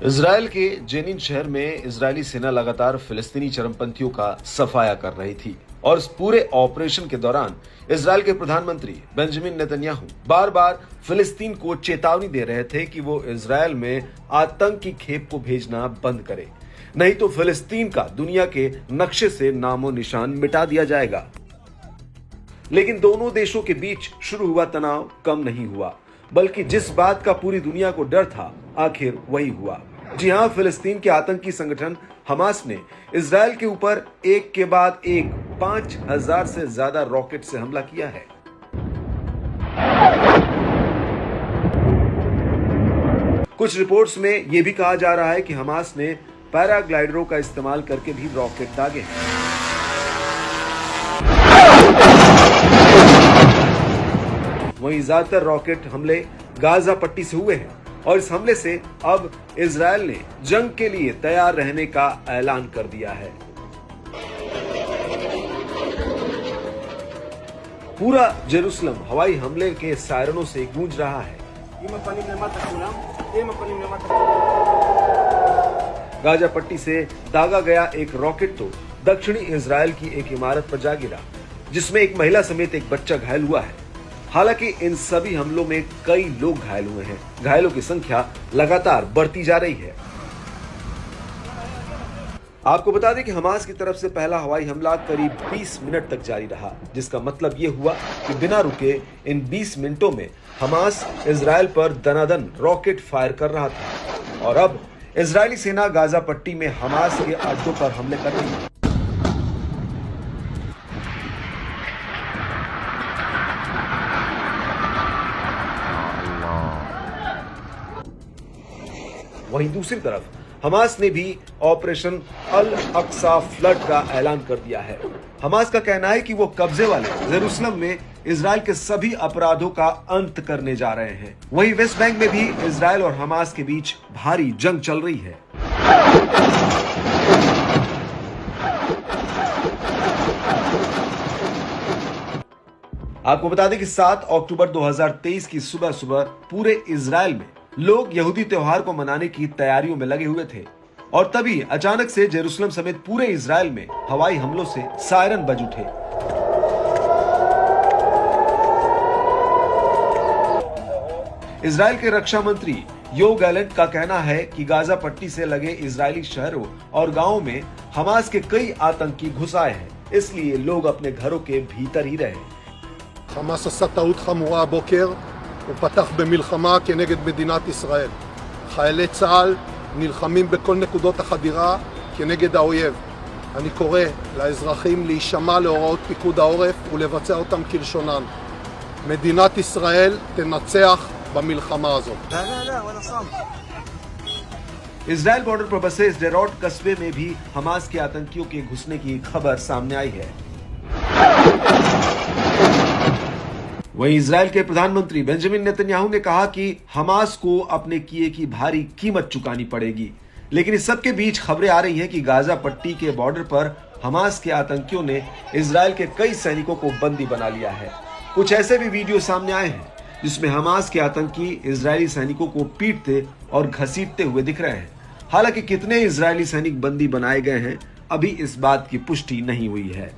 Israel के Zenin शहर में इजरायली सेना लगातार फिलिस्तीनी चरमपंथियों का सफाया कर रही थी और इस पूरे ऑपरेशन के दौरान इजराइल के प्रधानमंत्री बेंजामिन नेतन्याहू बार बार फिलिस्तीन को चेतावनी दे रहे थे कि वो इजराइल में आतंकी खेप को भेजना बंद करे, नहीं तो फिलिस्तीन का दुनिया के नक्शे से नामो निशान मिटा दिया जाएगा। लेकिन दोनों देशों के बीच शुरू हुआ तनाव कम नहीं हुआ, बल्कि जिस बात का पूरी दुनिया को डर था आखिर वही हुआ। जी हां, फिलिस्तीन के आतंकी संगठन हमास ने इजराइल के ऊपर एक के बाद एक 5000 से ज्यादा रॉकेट से हमला किया है। कुछ रिपोर्ट्स में यह भी कहा जा रहा है कि हमास ने पैराग्लाइडरों का इस्तेमाल करके भी रॉकेट दागे हैं। वहीं ज्यादातर रॉकेट हमले गाजा पट्टी से हुए हैं और इस हमले से अब इजराइल ने जंग के लिए तैयार रहने का ऐलान कर दिया है। पूरा जेरूसलम हवाई हमले के सायरनों से गूंज रहा है। गाजा पट्टी से दागा गया एक रॉकेट तो दक्षिणी इजराइल की एक इमारत पर जा गिरा, जिसमें एक महिला समेत एक बच्चा घायल हुआ है। हालांकि इन सभी हमलों में कई लोग घायल हुए हैं। घायलों की संख्या लगातार बढ़ती जा रही है। आपको बता दें कि हमास की तरफ से पहला हवाई हमला करीब 20 मिनट तक जारी रहा, जिसका मतलब यह हुआ कि बिना रुके इन 20 मिनटों में हमास इजराइल पर दनादन रॉकेट फायर कर रहा था और अब इजरायली सेना गाजा पट्टी में हमास के अड्डों पर हमले कर रही है। वहीं दूसरी तरफ हमास ने भी ऑपरेशन अल अक्सा फ्लड का ऐलान कर दिया है। हमास का कहना है कि वो कब्जे वाले जेरूसलम में इजराइल के सभी अपराधों का अंत करने जा रहे हैं। वहीं वेस्ट बैंक में भी इजराइल और हमास के बीच भारी जंग चल रही है। आपको बता दें कि 7 अक्टूबर 2023 की सुबह सुबह पूरे इजराइल में लोग यहूदी त्योहार को मनाने की तैयारियों में लगे हुए थे और तभी अचानक से जेरूसलम समेत पूरे इजराइल में हवाई हमलों से सायरन बज उठे। इजराइल के रक्षा मंत्री योव गैलेंट का कहना है कि गाजा पट्टी से लगे इजरायली शहरों और गांवों में हमास के कई आतंकी घुस आए हैं, इसलिए लोग अपने घरों के भीतर ही रहे। חמאס עשה טעות חמורה הבוקר, הוא פתח במלחמה כנגד מדינת ישראל. חיילי צה"ל נלחמים בכל נקודות החדירה כנגד האויב. אני קורא לאזרחים להישמע להוראות פיקוד העורף ולבצע אותם כלשונן. מדינת ישראל תנצח במלחמה הזאת. इजराइल बॉर्डर पर बसे स्डेरोट कस्बे में भी हमास के आतंकियों के घुसने की खबर सामने आई है। वहीं इजराइल के प्रधानमंत्री बेंजामिन नेतन्याहू ने कहा कि हमास को अपने किए की भारी कीमत चुकानी पड़ेगी। लेकिन इस सब के बीच खबरें आ रही हैं कि गाजा पट्टी के बॉर्डर पर हमास के आतंकियों ने इजराइल के कई सैनिकों को बंदी बना लिया है। कुछ ऐसे भी वीडियो सामने आए हैं जिसमें हमास के आतंकी इजरायली सैनिकों को पीटते और घसीटते हुए दिख रहे हैं। हालांकि कितने इजरायली सैनिक बंदी बनाए गए हैं, अभी इस बात की पुष्टि नहीं हुई है।